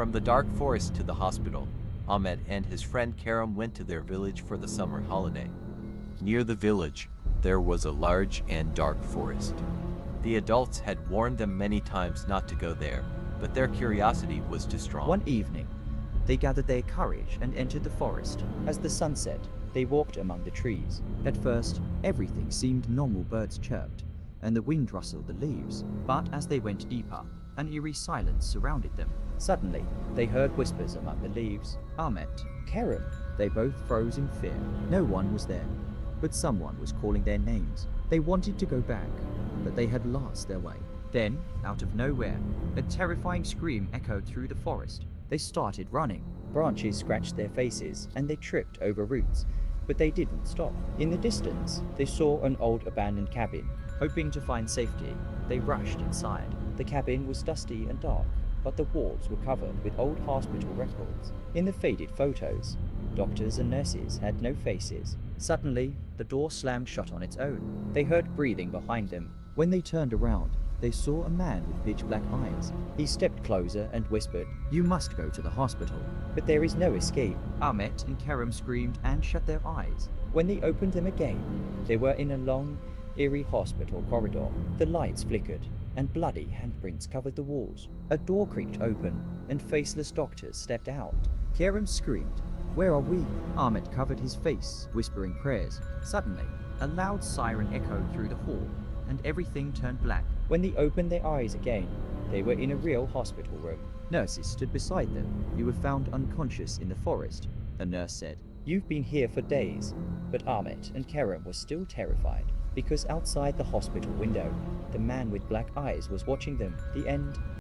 From the dark forest to the hospital, Ahmet and his friend Karam went to their village for the summer holiday. Near the village, there was a large and dark forest. The adults had warned them many times not to go there, but their curiosity was too strong. One evening, they gathered their courage and entered the forest. As the sun set, they walked among the trees. At first, everything seemed normal. Birds chirped, and the wind rustled the leaves. But as they went deeper, an eerie silence surrounded them. Suddenly, they heard whispers among the leaves. Ahmet, Karam. They both froze in fear. No one was there, but someone was calling their names. They wanted to go back, but they had lost their way. Then, out of nowhere, a terrifying scream echoed through the forest. They started running. Branches scratched their faces, and they tripped over roots, but they didn't stop. In the distance, they saw an old abandoned cabin. Hoping to find safety, they rushed inside. The cabin was dusty and dark, but the walls were covered with old hospital records. In the faded photos, doctors and nurses had no faces. Suddenly, the door slammed shut on its own. They heard breathing behind them. When they turned around, they saw a man with pitch black eyes. He stepped closer and whispered, "You must go to the hospital." But there is no escape. Ahmet and Karam screamed and shut their eyes. When they opened them again, they were in a long, eerie hospital corridor. The lights flickered, and bloody handprints covered the walls. A door creaked open, and faceless doctors stepped out. Karam screamed, "Where are we?" Ahmet covered his face, whispering prayers. Suddenly, a loud siren echoed through the hall, and everything turned black. When they opened their eyes again, they were in a real hospital room. Nurses stood beside them. "You were found unconscious in the forest," the nurse said. "You've been here for days." But Ahmet and Karam were still terrified, because outside the hospital window, the man with black eyes was watching them. The end.